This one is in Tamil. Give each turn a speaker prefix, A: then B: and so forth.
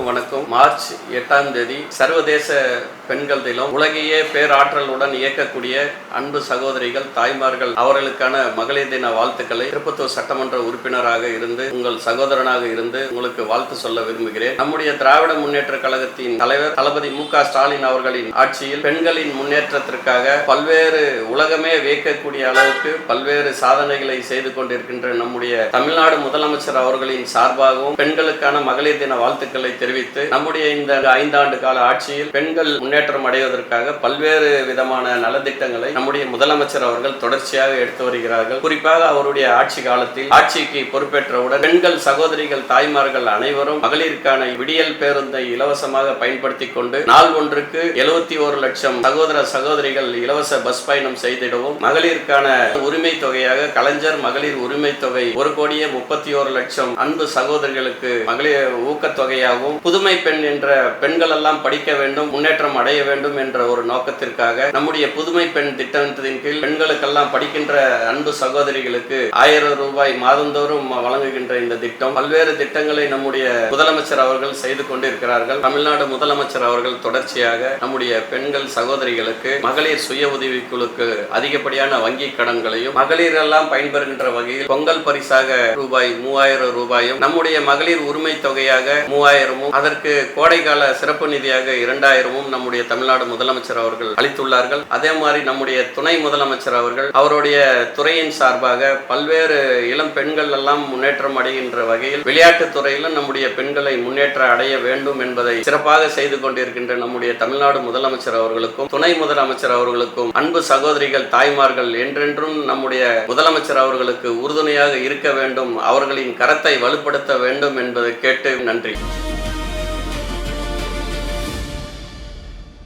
A: அனைவருக்கும் வணக்கம். மார்ச் 8ஆம் தேதி சர்வதேச பெண்கள் தினம். உலகையே பேராற்றலுடன் இயக்கக்கூடிய அன்பு சகோதரிகள், தாய்மார்கள் அவர்களுக்கான மகளிர் தின வாழ்த்துக்களை திருப்பத்தூர் சட்டமன்ற உறுப்பினராக இருந்து உங்கள் சகோதரனாக இருந்து உங்களுக்கு வாழ்த்து சொல்ல விரும்புகிறேன். நம்முடைய திராவிட முன்னேற்ற கழகத்தின் தலைவர் தளபதி மு.க. ஸ்டாலின் அவர்களின் ஆட்சியில் பெண்களின் முன்னேற்றத்திற்காக பல்வேறு உலகமே வியக்கக்கூடிய அளவுக்கு பல்வேறு சாதனைகளை செய்து கொண்டிருக்கின்ற நம்முடைய தமிழ்நாடு முதலமைச்சர் அவர்களின் சார்பாகவும் பெண்களுக்கான மகளிர் தின வாழ்த்துக்களை தெரிவித்து நம்முடைய இந்த 5 ஆண்டு கால ஆட்சியில் பெண்கள் முன்னேற்றம் அடைவதற்காக பல்வேறு விதமான நலத்திட்டங்களை நம்முடைய முதலமைச்சர் அவர்கள் தொடர்ச்சியாக எடுத்து வருகிறார்கள். குறிப்பாக அவருடைய ஆட்சி காலத்தில் ஆட்சிக்கு பொறுப்பேற்றவுடன் பெண்கள், சகோதரிகள், தாய்மார்கள் அனைவரும் மகளிருக்கான விடியல் பேருந்தை இலவசமாக பயன்படுத்தி கொண்டு நாள் ஒன்றுக்கு 71 லட்சம் சகோதரிகள் இலவச பஸ் பயணம் செய்திடவும், மகளிருக்கான உரிமை தொகையாக கலைஞர் மகளிர் உரிமை தொகை 1,31 லட்சம் அன்பு சகோதரிகளுக்கு மகளிர் ஊக்கத்தொகையாகவும், புதுமை பெண் என்ற பெண்கள் எல்லாம் படிக்க வேண்டும், முன்னேற்றம் அடைய வேண்டும் என்ற ஒரு நோக்கத்திற்காக நம்முடைய புதுமை பெண் திட்டத்தின் கீழ் பெண்களுக்கெல்லாம் படிக்கின்ற அன்பு சகோதரிகளுக்கு 1000 ரூபாய் மாதந்தோறும் வழங்குகின்ற இந்த திட்டம், பல்வேறு திட்டங்களை நம்முடைய முதலமைச்சர் அவர்கள் செய்து கொண்டிருக்கிறார்கள். தமிழ்நாடு முதலமைச்சர் அவர்கள் தொடர்ச்சியாக நம்முடைய பெண்கள் சகோதரிகளுக்கு மகளிர் சுய உதவி குழுக்கு அதிகப்படியான வங்கி கடன்களையும், மகளிர் எல்லாம் பயன்பெறுகின்ற வகையில் பொங்கல் பரிசாக ரூபாய் 3000 ரூபாயும், நம்முடைய மகளிர் உரிமை தொகையாக 3000, அதற்கு கோடைக்கால சிறப்பு நிதியாக 2000 நம்முடைய தமிழ்நாடு முதலமைச்சர் அவர்கள் அளித்துள்ளார்கள். அதே மாதிரி நம்முடைய துணை முதலமைச்சர் அவர்கள் அவருடைய துறையின் சார்பாக பல்வேறு இளம் பெண்கள் எல்லாம் முன்னேற்றம் அடைகின்ற வகையில் விளையாட்டு துறையிலும் நம்முடைய பெண்களை முன்னேற்ற அடைய வேண்டும் என்பதை சிறப்பாக செய்து கொண்டிருக்கின்ற நம்முடைய தமிழ்நாடு முதலமைச்சர் அவர்களுக்கும் துணை முதலமைச்சர் அவர்களுக்கும் அன்பு சகோதரிகள், தாய்மார்கள் என்றென்றும் நம்முடைய முதலமைச்சர் அவர்களுக்கு உறுதுணையாக இருக்க வேண்டும், அவர்களின் கரத்தை வலுப்படுத்த வேண்டும் என்பதை கேட்டு நன்றி.